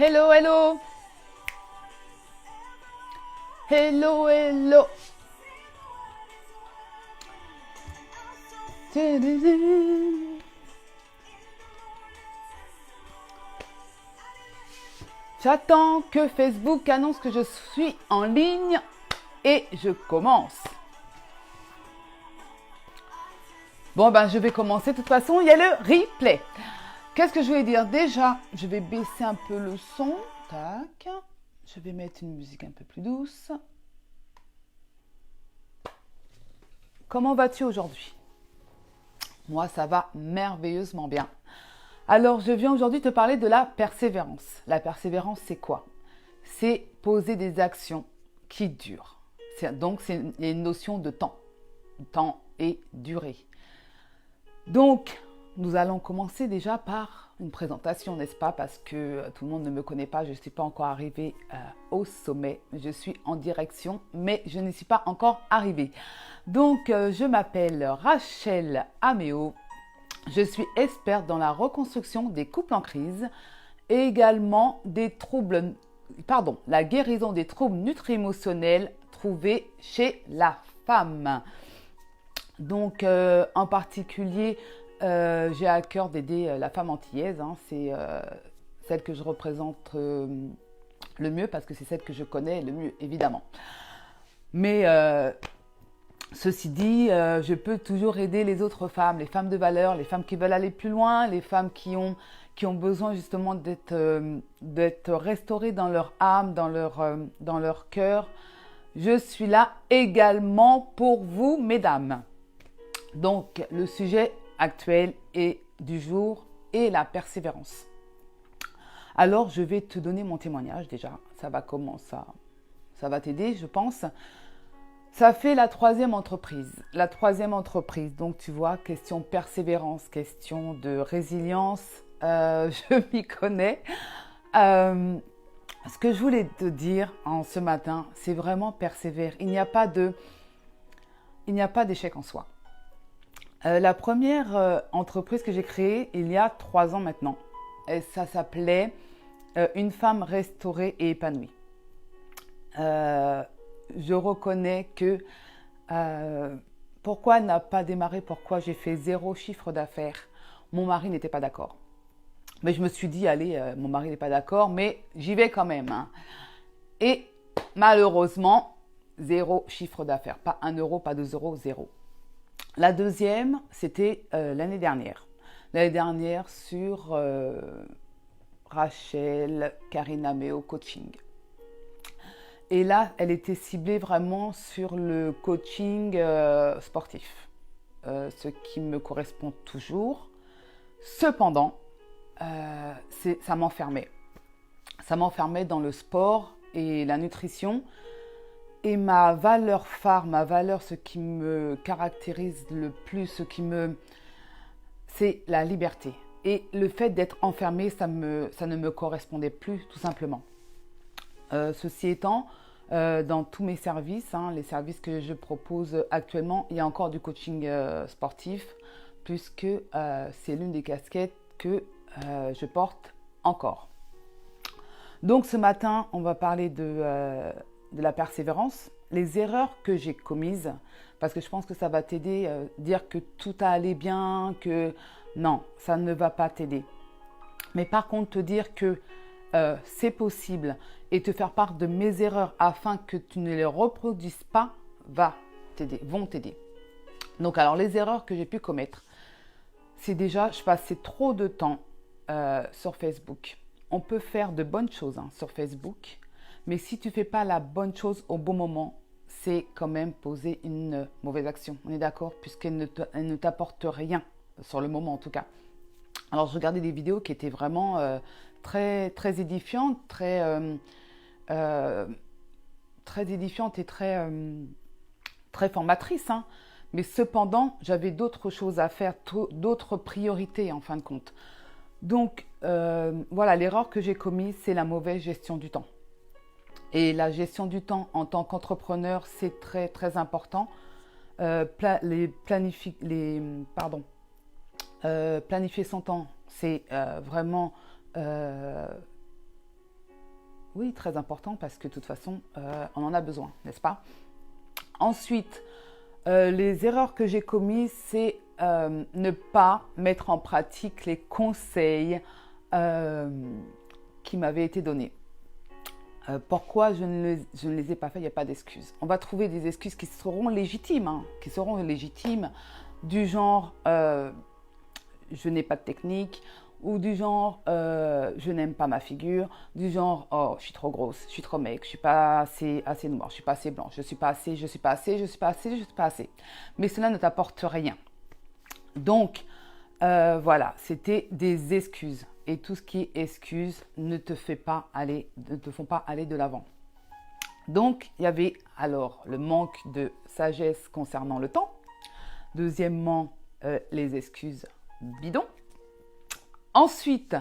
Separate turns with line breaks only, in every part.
Hello, hello. Hello, hello. J'attends que Facebook annonce que je suis en ligne et je commence. Bon, ben, je vais commencer. De toute façon, il y a le replay. Qu'est-ce que je voulais dire? Déjà, je vais baisser un peu le son. Tac. Je vais mettre une musique un peu plus douce. Comment vas-tu aujourd'hui? Moi, ça va merveilleusement bien. Alors, je viens aujourd'hui te parler de la persévérance. La persévérance, c'est quoi? C'est poser des actions qui durent. Donc, il y a une notion de temps. Temps et durée. Donc, nous allons commencer déjà par une présentation, n'est-ce pas? Parce que tout le monde ne me connaît pas, je ne suis pas encore arrivée au sommet. Je suis en direction, mais je ne suis pas encore arrivée. Donc, je m'appelle Rachel Améo. Je suis experte dans la reconstruction des couples en crise et également la guérison des troubles nutri-émotionnels trouvés chez la femme. Donc, en particulier, j'ai à cœur d'aider la femme antillaise. C'est celle que je représente le mieux parce que c'est celle que je connais le mieux, évidemment. Mais ceci dit, je peux toujours aider les autres femmes, les femmes de valeur, les femmes qui veulent aller plus loin, les femmes qui ont besoin justement d'être restaurées dans leur âme, dans leur cœur. Je suis là également pour vous, mesdames. Donc, le sujet actuel et du jour est la persévérance. Alors, je vais te donner mon témoignage déjà. Ça va t'aider, je pense. Ça fait la troisième entreprise. Donc, tu vois, question persévérance, question de résilience, je m'y connais. Ce que je voulais te dire ce matin, c'est vraiment persévérer. Il n'y a pas d'échec en soi. La première entreprise que j'ai créée il y a 3 ans maintenant, ça s'appelait Une femme restaurée et épanouie. Je reconnais que pourquoi elle n'a pas démarré, pourquoi j'ai fait 0 chiffre d'affaires, mon mari n'était pas d'accord. Mais je me suis dit, allez, mon mari n'est pas d'accord, mais j'y vais quand même. Et malheureusement, 0 chiffre d'affaires. Pas 1 euro, pas 2 euros, 0. La deuxième, c'était l'année dernière. L'année dernière sur Rachel Karina Meo Coaching. Et là, elle était ciblée vraiment sur le coaching sportif, ce qui me correspond toujours. Cependant, ça m'enfermait. Ça m'enfermait dans le sport et la nutrition. Et ma valeur phare, ce qui me caractérise le plus, c'est la liberté. Et le fait d'être enfermée, ça ne me correspondait plus, tout simplement. Ceci étant, dans tous mes services, les services que je propose actuellement, il y a encore du coaching sportif, puisque c'est l'une des casquettes que je porte encore. Donc ce matin, on va parler de la persévérance, les erreurs que j'ai commises, parce que je pense que ça va t'aider, dire que tout a allé bien, que non, ça ne va pas t'aider. Mais par contre, te dire que c'est possible et te faire part de mes erreurs afin que tu ne les reproduises pas, vont t'aider. Donc alors, les erreurs que j'ai pu commettre, c'est déjà, je passais trop de temps sur Facebook. On peut faire de bonnes choses sur Facebook, mais si tu ne fais pas la bonne chose au bon moment, c'est quand même poser une mauvaise action. On est d'accord? Puisqu'elle ne t'apporte rien, sur le moment en tout cas. Alors, je regardais des vidéos qui étaient vraiment très, très édifiantes, très édifiantes et très formatrices. Mais cependant, j'avais d'autres choses à faire, d'autres priorités en fin de compte. Donc, voilà, l'erreur que j'ai commise, c'est la mauvaise gestion du temps. Et la gestion du temps en tant qu'entrepreneur, c'est très, très important. Planifier son temps, c'est vraiment Oui, très important parce que de toute façon, on en a besoin, n'est-ce pas? Ensuite, les erreurs que j'ai commises, c'est ne pas mettre en pratique les conseils qui m'avaient été donnés. Pourquoi je ne les ai pas fait? Il n'y a pas d'excuses. On va trouver des excuses qui seront légitimes, du genre je n'ai pas de technique, ou du genre je n'aime pas ma figure, du genre oh je suis trop grosse, je suis trop maigre, je suis pas assez noire, je suis pas assez blanche, je suis pas assez, je suis pas assez, je suis pas assez, je suis pas assez. Mais cela ne t'apporte rien. Donc voilà, c'était des excuses. Et tout ce qui est excuse ne te font pas aller de l'avant. Donc, il y avait alors le manque de sagesse concernant le temps. Deuxièmement, les excuses bidons. Ensuite,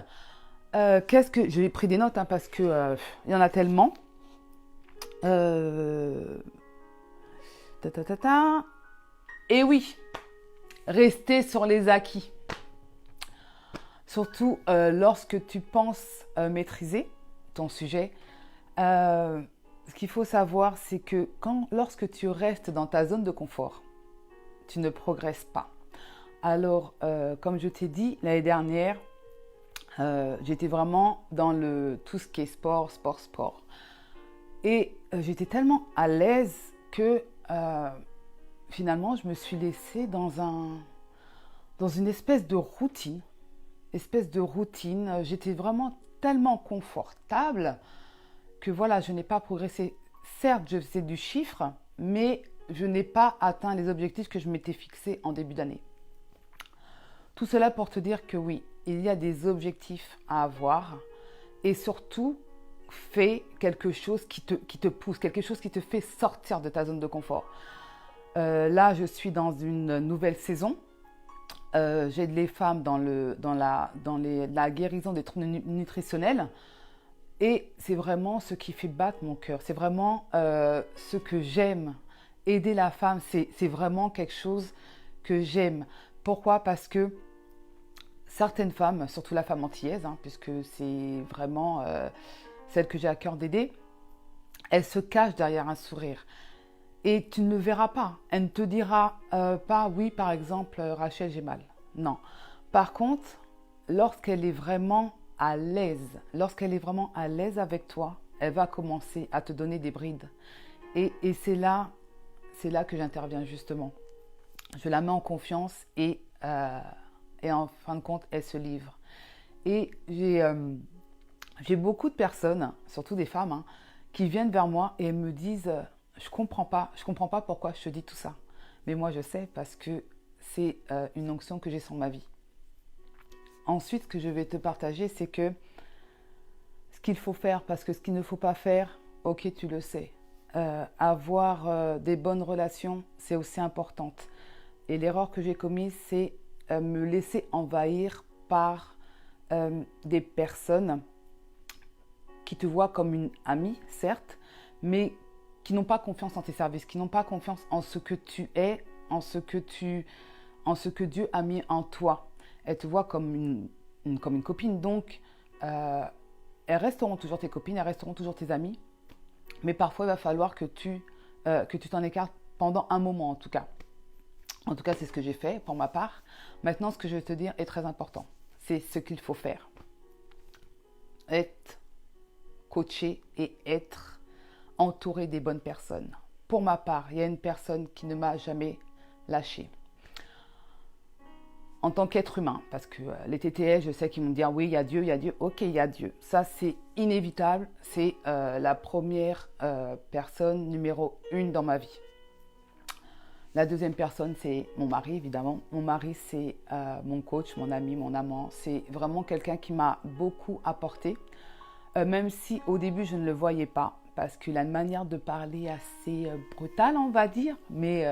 qu'est-ce que... J'ai pris des notes hein, parce que il y en a tellement. Et oui, rester sur les acquis. Surtout lorsque tu penses maîtriser ton sujet, ce qu'il faut savoir, c'est que lorsque tu restes dans ta zone de confort, tu ne progresses pas. Alors, comme je t'ai dit, l'année dernière, j'étais vraiment dans tout ce qui est sport. Et j'étais tellement à l'aise que finalement, je me suis laissée dans une espèce de routine. J'étais vraiment tellement confortable que voilà, je n'ai pas progressé. Certes, je faisais du chiffre, mais je n'ai pas atteint les objectifs que je m'étais fixés en début d'année. Tout cela pour te dire que oui, il y a des objectifs à avoir et surtout, fais quelque chose qui te pousse, quelque chose qui te fait sortir de ta zone de confort. Là, je suis dans une nouvelle saison. J'aide les femmes dans la guérison des troubles nutritionnels et c'est vraiment ce qui fait battre mon cœur. C'est vraiment ce que j'aime. Aider la femme, c'est vraiment quelque chose que j'aime. Pourquoi? Parce que certaines femmes, surtout la femme antillaise, hein, puisque c'est vraiment celle que j'ai à cœur d'aider, elle se cache derrière un sourire. Et tu ne le verras pas. Elle ne te dira pas, oui, par exemple, Rachel, j'ai mal. Non. Par contre, lorsqu'elle est vraiment à l'aise, avec toi, elle va commencer à te donner des brides. Et c'est là que j'interviens justement. Je la mets en confiance et en fin de compte, elle se livre. Et j'ai beaucoup de personnes, surtout des femmes, hein, qui viennent vers moi et me disent je comprends pas pourquoi je te dis tout ça. Mais moi, je sais parce que c'est une onction que j'ai sur ma vie. Ensuite, ce que je vais te partager, c'est que ce qu'il faut faire, parce que ce qu'il ne faut pas faire, ok, tu le sais. Avoir des bonnes relations, c'est aussi important. Et l'erreur que j'ai commise, c'est me laisser envahir par des personnes qui te voient comme une amie, certes, mais qui n'ont pas confiance en tes services, qui n'ont pas confiance en ce que tu es, en ce que Dieu a mis en toi. Elles te voient comme une copine, donc elles resteront toujours tes copines, elles resteront toujours tes amies, mais parfois il va falloir que tu t'en écartes pendant un moment en tout cas. En tout cas, c'est ce que j'ai fait pour ma part. Maintenant, ce que je vais te dire est très important. C'est ce qu'il faut faire. Être coaché et être entouré des bonnes personnes. Pour ma part, il y a une personne qui ne m'a jamais lâché. En tant qu'être humain, parce que les TTS, je sais qu'ils vont me dire oui, il y a Dieu, ok, il y a Dieu. Ça, c'est inévitable. C'est la première personne numéro 1 dans ma vie. La deuxième personne, c'est mon mari, évidemment. Mon mari, c'est mon coach, mon ami, mon amant. C'est vraiment quelqu'un qui m'a beaucoup apporté, même si au début, je ne le voyais pas, parce qu'il a une manière de parler assez brutale, on va dire. Mais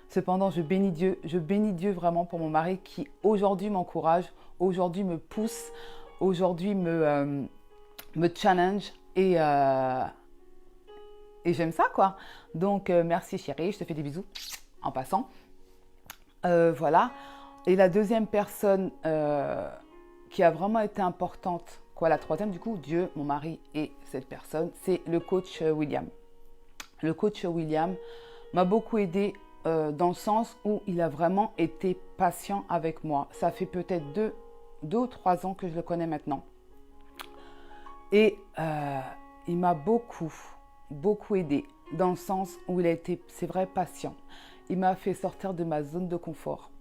cependant, je bénis Dieu vraiment pour mon mari qui aujourd'hui m'encourage, aujourd'hui me pousse, aujourd'hui me challenge et j'aime ça, quoi. Donc, merci chérie, je te fais des bisous en passant. Voilà. Et la deuxième personne qui a vraiment été importante quoi la troisième du coup? Dieu, mon mari et cette personne, c'est le coach William. Le coach William m'a beaucoup aidé dans le sens où il a vraiment été patient avec moi. Ça fait peut-être deux ou 3 ans que je le connais maintenant. Et il m'a beaucoup aidé dans le sens où il a été, c'est vrai, patient. Il m'a fait sortir de ma zone de confort.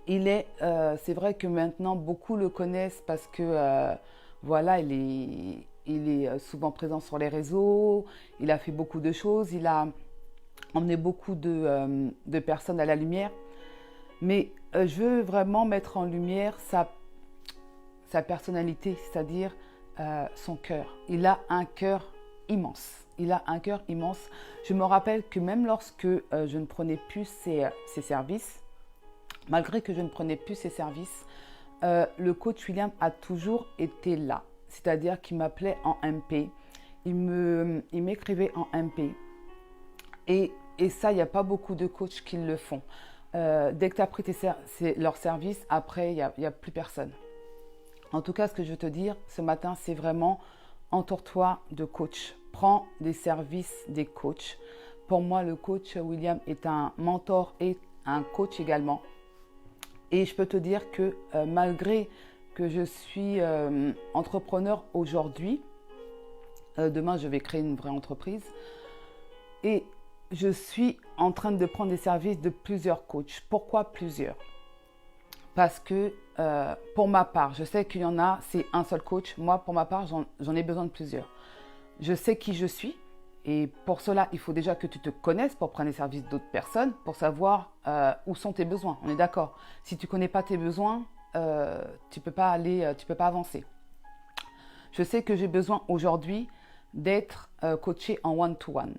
C'est vrai que maintenant beaucoup le connaissent parce que voilà, il est souvent présent sur les réseaux, il a fait beaucoup de choses, il a emmené beaucoup de personnes à la lumière. Mais je veux vraiment mettre en lumière sa personnalité, c'est-à-dire son cœur. Il a un cœur immense. Il a un cœur immense. Je me rappelle que même lorsque je ne prenais plus ses services, malgré que je ne prenais plus ses services, le coach William a toujours été là. C'est-à-dire qu'il m'appelait en MP. Il m'écrivait en MP. Et ça, il n'y a pas beaucoup de coachs qui le font. Dès que tu as pris leur service, après, il n'y a plus personne. En tout cas, ce que je veux te dire ce matin, c'est vraiment entoure-toi de coachs. Prends des services des coachs. Pour moi, le coach William est un mentor et un coach également. Et je peux te dire que malgré que je suis entrepreneur aujourd'hui, demain je vais créer une vraie entreprise et je suis en train de prendre des services de plusieurs coachs. Pourquoi plusieurs? Parce que pour ma part, je sais qu'il y en a, c'est un seul coach. Moi, pour ma part, j'en ai besoin de plusieurs. Je sais qui je suis. Et pour cela, il faut déjà que tu te connaisses pour prendre les services d'autres personnes, pour savoir où sont tes besoins. On est d'accord. Si tu ne connais pas tes besoins, tu peux pas avancer. Je sais que j'ai besoin aujourd'hui d'être coachée en one-to-one.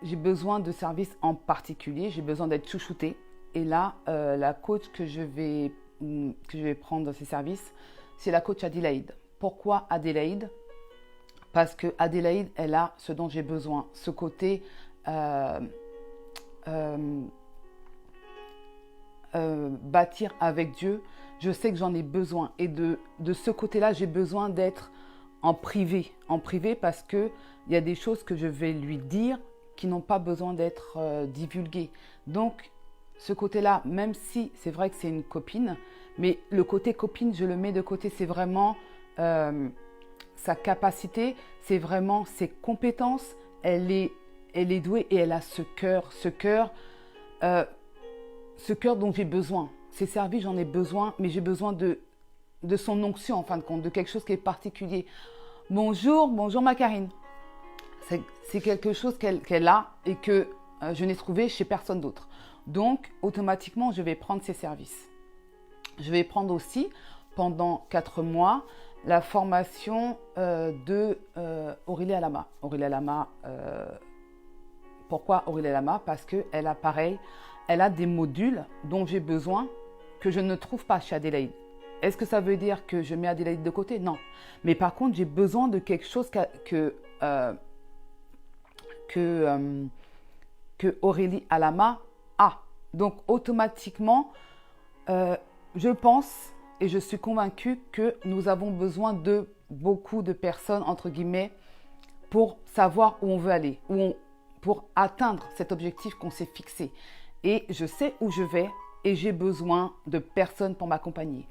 J'ai besoin de services en particulier, j'ai besoin d'être chouchoutée. Et là, la coach que je vais prendre dans ces services, c'est la coach Adélaïde. Pourquoi Adélaïde? Parce que Adélaïde, elle a ce dont j'ai besoin, ce côté bâtir avec Dieu. Je sais que j'en ai besoin et de ce côté-là, j'ai besoin d'être en privé parce que il y a des choses que je vais lui dire qui n'ont pas besoin d'être divulguées. Donc, ce côté-là, même si c'est vrai que c'est une copine, mais le côté copine, je le mets de côté, c'est vraiment sa capacité, c'est vraiment ses compétences. Elle est douée et elle a ce cœur dont j'ai besoin. Ces services, j'en ai besoin, mais j'ai besoin de son onction, en fin de compte, de quelque chose qui est particulier. Bonjour ma Karine. C'est quelque chose qu'elle a et que je n'ai trouvé chez personne d'autre. Donc, automatiquement, je vais prendre ses services. Je vais prendre aussi, pendant 4 mois, la formation de Aurélie Alama. Aurélie Alama, pourquoi Aurélie Alama? Parce qu'elle a pareil, elle a des modules dont j'ai besoin que je ne trouve pas chez Adélaïde. Est-ce que ça veut dire que je mets Adélaïde de côté? Non. Mais par contre, j'ai besoin de quelque chose que Aurélie Alama a. Donc, automatiquement, je pense et je suis convaincue que nous avons besoin de beaucoup de personnes, entre guillemets, pour savoir où on veut aller, pour atteindre cet objectif qu'on s'est fixé. Et je sais où je vais et j'ai besoin de personnes pour m'accompagner.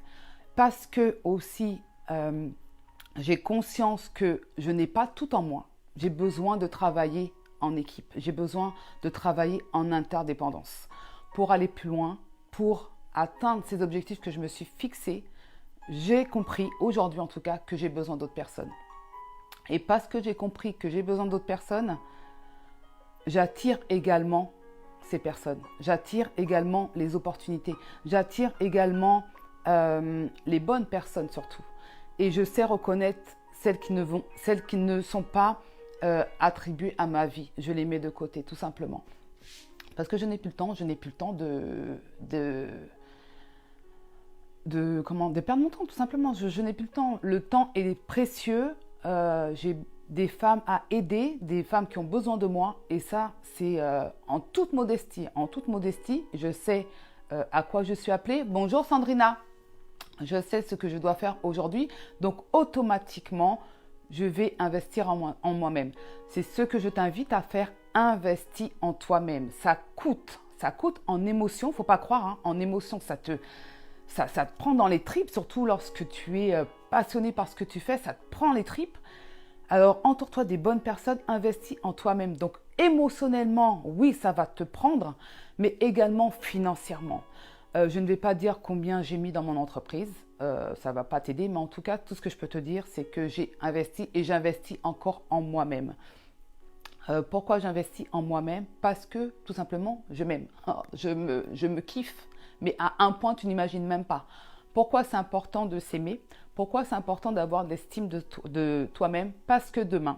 Parce que aussi, j'ai conscience que je n'ai pas tout en moi. J'ai besoin de travailler en équipe. J'ai besoin de travailler en interdépendance. Pour aller plus loin, pour atteindre ces objectifs que je me suis fixés, j'ai compris, aujourd'hui en tout cas, que j'ai besoin d'autres personnes. Et parce que j'ai compris que j'ai besoin d'autres personnes, j'attire également ces personnes. J'attire également les opportunités. J'attire également les bonnes personnes surtout. Et je sais reconnaître celles qui ne sont pas attribuées à ma vie. Je les mets de côté, tout simplement. Parce que je n'ai plus le temps, de perdre mon temps, tout simplement. Je n'ai plus le temps. Le temps est précieux. J'ai des femmes à aider, des femmes qui ont besoin de moi. Et ça, c'est en toute modestie. En toute modestie, je sais à quoi je suis appelée. Bonjour Sandrina. Je sais ce que je dois faire aujourd'hui. Donc, automatiquement, je vais investir en moi-même. C'est ce que je t'invite à faire. Investis en toi-même. Ça coûte. Ça coûte en émotion. Faut pas croire, hein, en émotion, ça te prend dans les tripes, surtout lorsque tu es passionné par ce que tu fais, ça te prend les tripes. Alors, entoure-toi des bonnes personnes, investis en toi-même. Donc, émotionnellement, oui, ça va te prendre, mais également financièrement. Je ne vais pas dire combien j'ai mis dans mon entreprise, ça ne va pas t'aider, mais en tout cas, tout ce que je peux te dire, c'est que j'ai investi et j'investis encore en moi-même. Pourquoi j'investis en moi-même? Parce que, tout simplement, je m'aime. Je me kiffe, mais à un point, tu n'imagines même pas. Pourquoi c'est important de s'aimer? Pourquoi c'est important d'avoir de l'estime de toi-même? Parce que demain,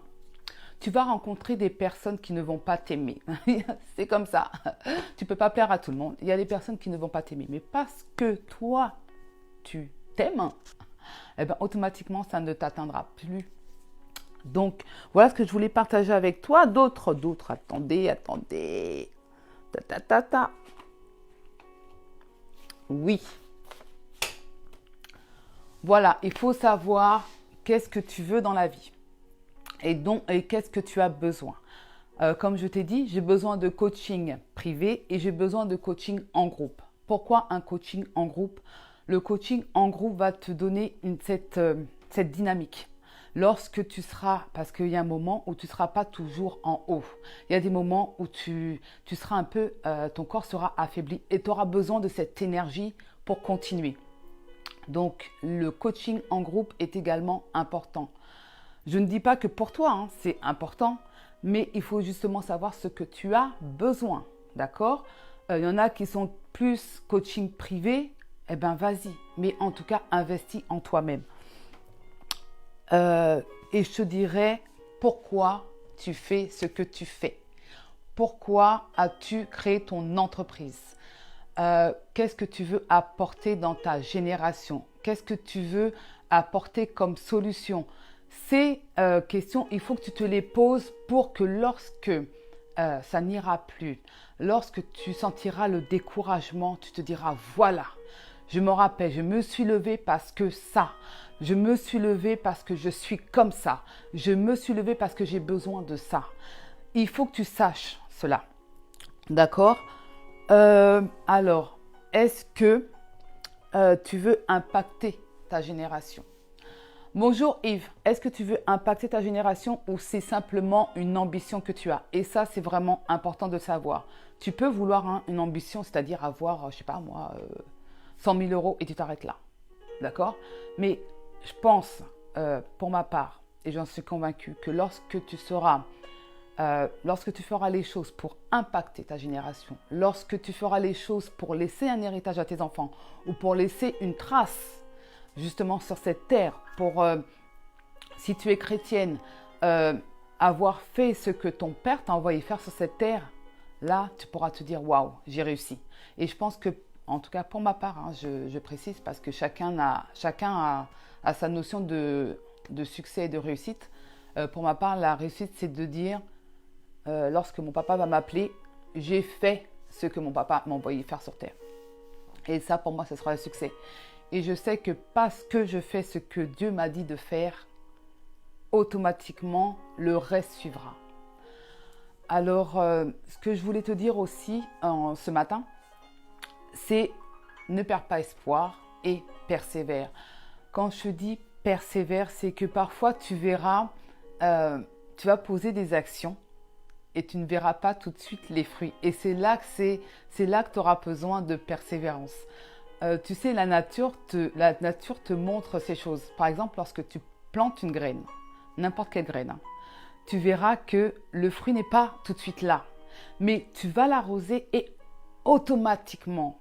tu vas rencontrer des personnes qui ne vont pas t'aimer. C'est comme ça. Tu ne peux pas plaire à tout le monde. Il y a des personnes qui ne vont pas t'aimer. Mais parce que toi, tu t'aimes, eh bien, automatiquement, ça ne t'atteindra plus. Donc, voilà ce que je voulais partager avec toi. D'autres. Attendez. Ta. Oui. Voilà, il faut savoir qu'est-ce que tu veux dans la vie et qu'est-ce que tu as besoin. Comme je t'ai dit, j'ai besoin de coaching privé et j'ai besoin de coaching en groupe. Pourquoi un coaching en groupe? Le coaching en groupe va te donner cette dynamique. Lorsque tu seras, parce qu'il y a un moment où tu ne seras pas toujours en haut. Il y a des moments où tu seras un peu, ton corps sera affaibli et tu auras besoin de cette énergie pour continuer. Donc, le coaching en groupe est également important. Je ne dis pas que pour toi, hein, c'est important, mais il faut justement savoir ce que tu as besoin, d'accord? Il y en a qui sont plus coaching privé, eh bien, vas-y. Mais en tout cas, investis en toi-même. Et je te dirais pourquoi tu fais ce que tu fais. Pourquoi as-tu créé ton entreprise? Qu'est-ce que tu veux apporter dans ta génération? Qu'est-ce que tu veux apporter comme solution? Ces questions, il faut que tu te les poses pour que lorsque ça n'ira plus, lorsque tu sentiras le découragement, tu te diras voilà, je me rappelle, je me suis levée parce que ça, je me suis levée parce que je suis comme ça, je me suis levée parce que j'ai besoin de ça. Il faut que tu saches cela, d'accord? Alors, est-ce que tu veux impacter ta génération? Bonjour Yves, est-ce que tu veux impacter ta génération ou c'est simplement une ambition que tu as? Et ça, c'est vraiment important de savoir. Tu peux vouloir une ambition, c'est-à-dire avoir, je sais pas moi, 100 000 euros et tu t'arrêtes là. D'accord? Mais je pense, pour ma part, et j'en suis convaincue, que lorsque tu feras les choses pour impacter ta génération, lorsque tu feras les choses pour laisser un héritage à tes enfants ou pour laisser une trace justement sur cette terre, pour, si tu es chrétienne, avoir fait ce que ton père t'a envoyé faire sur cette terre, là, tu pourras te dire, waouh, j'ai réussi. Et je pense que, en tout cas pour ma part, hein, je précise parce que chacun a sa notion de succès et de réussite. Pour ma part, la réussite, c'est de dire, lorsque mon papa va m'appeler, j'ai fait ce que mon papa m'a envoyé faire sur terre. Et ça, pour moi, ce sera le succès. Et je sais que parce que je fais ce que Dieu m'a dit de faire, automatiquement, le reste suivra. Alors, ce que je voulais te dire aussi ce matin, c'est ne perds pas espoir et persévère. Quand je dis persévère, c'est que parfois tu verras, tu vas poser des actions et tu ne verras pas tout de suite les fruits. Et c'est là que tu auras besoin de persévérance. Tu sais, la nature te montre ces choses. Par exemple, lorsque tu plantes une graine, n'importe quelle graine, hein, tu verras que le fruit n'est pas tout de suite là. Mais tu vas l'arroser et automatiquement,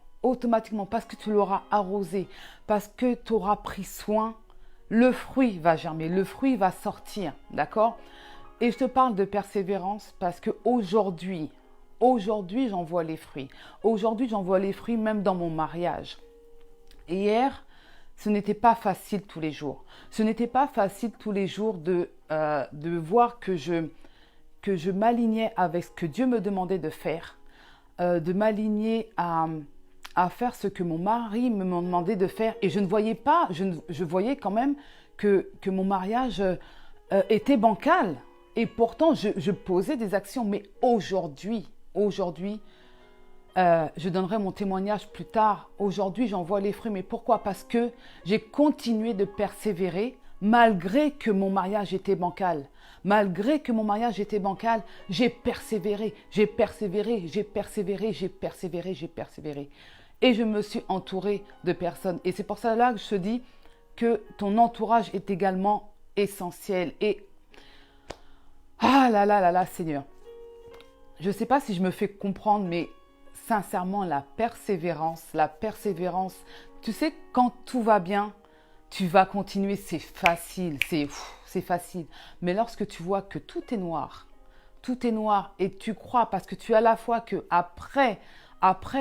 parce que tu l'auras arrosé, parce que tu auras pris soin, le fruit va germer, le fruit va sortir, d'accord? Et je te parle de persévérance parce qu'aujourd'hui, j'en vois les fruits. Aujourd'hui, j'en vois les fruits même dans mon mariage. Hier, ce n'était pas facile tous les jours. Ce n'était pas facile tous les jours de voir que je m'alignais avec ce que Dieu me demandait de faire, de m'aligner à à faire ce que mon mari me demandait de faire. Et je ne voyais pas, je voyais quand même que mon mariage était bancal. Et pourtant, je posais des actions. Mais aujourd'hui, je donnerai mon témoignage plus tard. Aujourd'hui, j'en vois les fruits. Mais pourquoi? Parce que j'ai continué de persévérer malgré que mon mariage était bancal. Malgré que mon mariage était bancal, j'ai persévéré, j'ai persévéré, j'ai persévéré, j'ai persévéré, j'ai persévéré. Et je me suis entourée de personnes. Et c'est pour ça que je te dis que ton entourage est également essentiel. Et ah là là là là, Seigneur. Je ne sais pas si je me fais comprendre, mais sincèrement, la persévérance, tu sais, quand tout va bien, tu vas continuer, c'est facile, c'est facile. Mais lorsque tu vois que tout est noir et tu crois parce que tu as la foi que après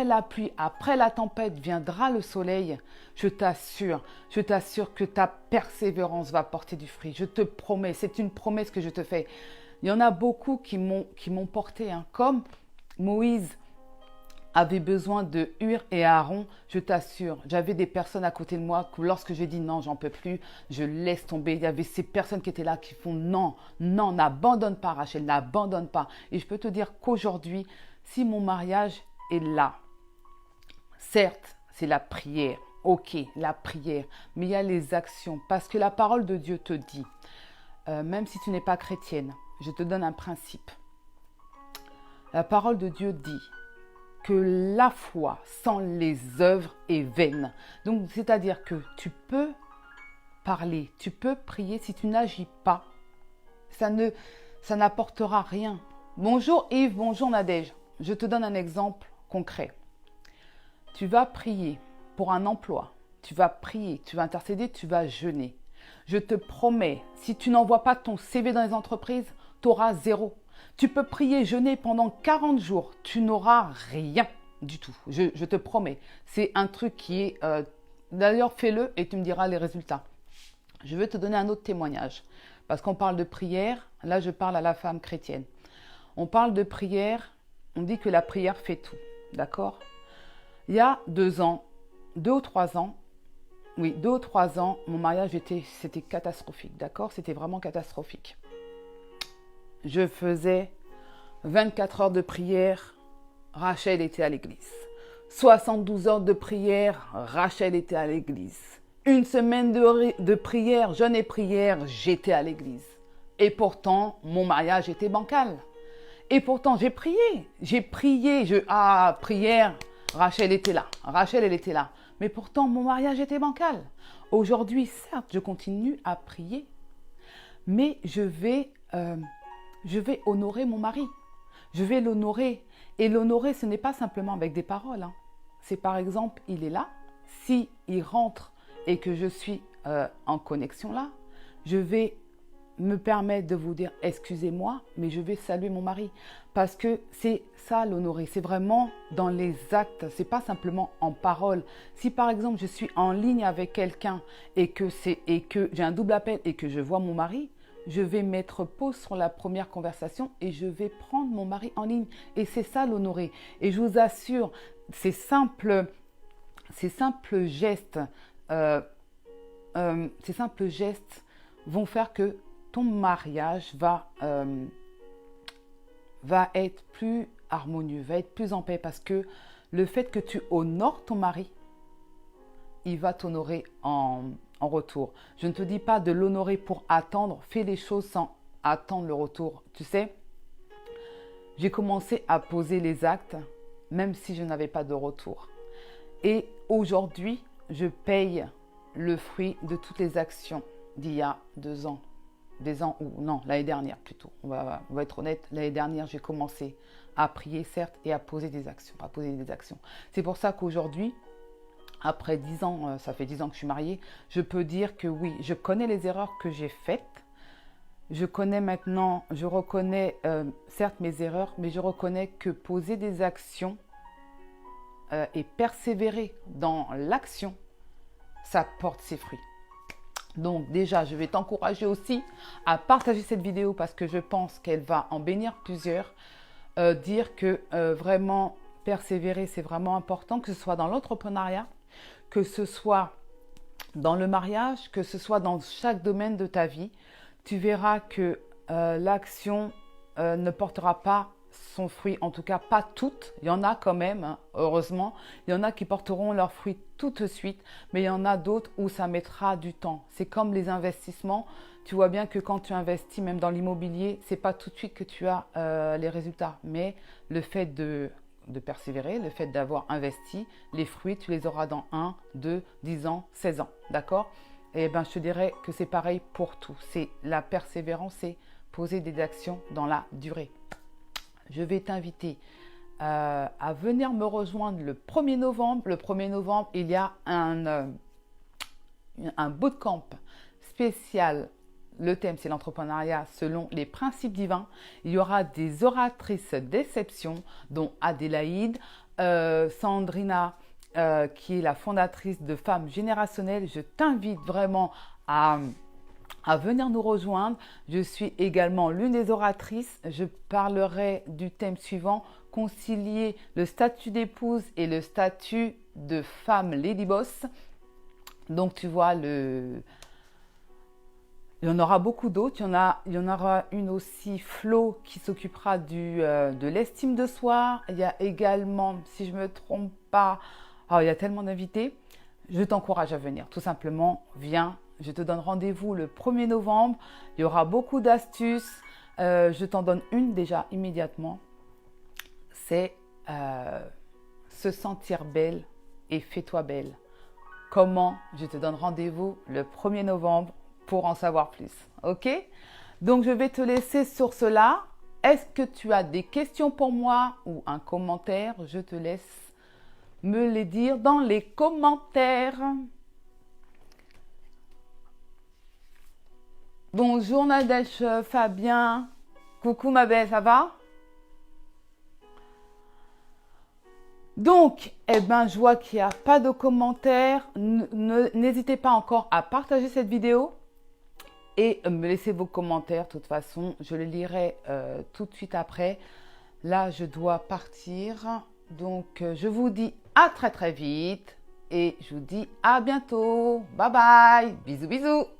la pluie, après la tempête viendra le soleil, je t'assure que ta persévérance va porter du fruit. Je te promets, c'est une promesse que je te fais. Il y en a beaucoup qui m'ont porté, hein, comme Moïse avait besoin de Hur et Aaron, je t'assure, j'avais des personnes à côté de moi que lorsque j'ai dit non, j'en peux plus, je laisse tomber. Il y avait ces personnes qui étaient là qui font non, non, n'abandonne pas Rachel, n'abandonne pas. Et je peux te dire qu'aujourd'hui, si mon mariage est là, certes, c'est la prière, ok, la prière, mais il y a les actions, parce que la parole de Dieu te dit, même si tu n'es pas chrétienne, je te donne un principe. La parole de Dieu dit que la foi sans les œuvres est vaine. Donc, c'est-à-dire que tu peux parler, tu peux prier, si tu n'agis pas, ça n'apportera rien. Bonjour Yves, bonjour Nadège. Je te donne un exemple concret. Tu vas prier pour un emploi, tu vas prier, tu vas intercéder, tu vas jeûner. Je te promets, si tu n'envoies pas ton CV dans les entreprises, tu auras 0. Tu peux prier, jeûner pendant 40 jours, tu n'auras rien du tout. Je te promets. C'est un truc qui est... D'ailleurs, fais-le et tu me diras les résultats. Je vais te donner un autre témoignage. Parce qu'on parle de prière, là je parle à la femme chrétienne. On parle de prière, on dit que la prière fait tout. D'accord? Il y a 2 ans, 2 ou 3 ans, oui, 2 ou 3 ans, mon mariage c'était catastrophique. D'accord? C'était vraiment catastrophique. Je faisais 24 heures de prière, Rachel était à l'église. 72 heures de prière, Rachel était à l'église. Une semaine de prière, jeûne et prière, j'étais à l'église. Et pourtant, mon mariage était bancal. Et pourtant, j'ai prié. Prière, Rachel était là. Rachel, elle était là. Mais pourtant, mon mariage était bancal. Aujourd'hui, certes, je continue à prier. Mais je vais honorer mon mari. Je vais l'honorer. Et l'honorer, ce n'est pas simplement avec des paroles. Hein. C'est par exemple, il est là. Si il rentre et que je suis en connexion là, je vais me permettre de vous dire excusez-moi, mais je vais saluer mon mari. Parce que c'est ça l'honorer. C'est vraiment dans les actes. C'est pas simplement en parole. Si par exemple, je suis en ligne avec quelqu'un et que j'ai un double appel et que je vois mon mari, je vais mettre pause sur la première conversation et je vais prendre mon mari en ligne. Et c'est ça l'honorer. Et je vous assure, ces simples gestes vont faire que ton mariage va être plus harmonieux, va être plus en paix. Parce que le fait que tu honores ton mari, il va t'honorer en retour. Je ne te dis pas de l'honorer pour attendre. Fais les choses sans attendre le retour. Tu sais, j'ai commencé à poser les actes même si je n'avais pas de retour. Et aujourd'hui, je paye le fruit de toutes les actions d'il y a 2 ans. L'année dernière plutôt. On va être honnête, l'année dernière, j'ai commencé à prier, certes, et à poser des actions. C'est pour ça qu'aujourd'hui, après 10 ans, ça fait 10 ans que je suis mariée, je peux dire que oui, je connais les erreurs que j'ai faites. Je reconnais certes mes erreurs, mais je reconnais que poser des actions et persévérer dans l'action, ça porte ses fruits. Donc déjà, je vais t'encourager aussi à partager cette vidéo parce que je pense qu'elle va en bénir plusieurs. Dire que vraiment, persévérer, c'est vraiment important, que ce soit dans l'entrepreneuriat, que ce soit dans le mariage, que ce soit dans chaque domaine de ta vie. Tu verras que l'action ne portera pas son fruit, en tout cas pas toutes. Il y en a quand même, hein, heureusement. Il y en a qui porteront leurs fruits tout de suite, mais il y en a d'autres où ça mettra du temps. C'est comme les investissements. Tu vois bien que quand tu investis, même dans l'immobilier, c'est pas tout de suite que tu as les résultats. Mais le fait de persévérer, le fait d'avoir investi, les fruits, tu les auras dans 1, 2, 10 ans, 16 ans. D'accord? Et ben, je te dirais que c'est pareil pour tout. C'est la persévérance, c'est poser des actions dans la durée. Je vais t'inviter à venir me rejoindre le 1er novembre. Le 1er novembre, il y a un bootcamp spécial. Le thème, c'est l'entrepreneuriat selon les principes divins. Il y aura des oratrices d'exception, dont Adélaïde, Sandrina, qui est la fondatrice de Femmes Générationnelles. Je t'invite vraiment à venir nous rejoindre. Je suis également l'une des oratrices. Je parlerai du thème suivant, concilier le statut d'épouse et le statut de femme lady boss. Donc tu vois, il y en aura beaucoup d'autres. Il y en aura une aussi, Flo, qui s'occupera de l'estime de soi. Il y a également, si je ne me trompe pas, il y a tellement d'invités. Je t'encourage à venir. Tout simplement, viens. Je te donne rendez-vous le 1er novembre. Il y aura beaucoup d'astuces. Je t'en donne une déjà immédiatement. C'est se sentir belle et fais-toi belle. Comment? Je te donne rendez-vous le 1er novembre pour en savoir plus. Ok? Donc, je vais te laisser sur cela. Est-ce que tu as des questions pour moi ou un commentaire? Je te laisse me les dire dans les commentaires. Bonjour Nadège, Fabien. Coucou ma belle, ça va? Donc, je vois qu'il n'y a pas de commentaires. N'hésitez pas encore à partager cette vidéo et me laisser vos commentaires. De toute façon, je les lirai tout de suite après. Là, je dois partir. Donc, je vous dis à très très vite et je vous dis à bientôt. Bye bye. Bisous bisous.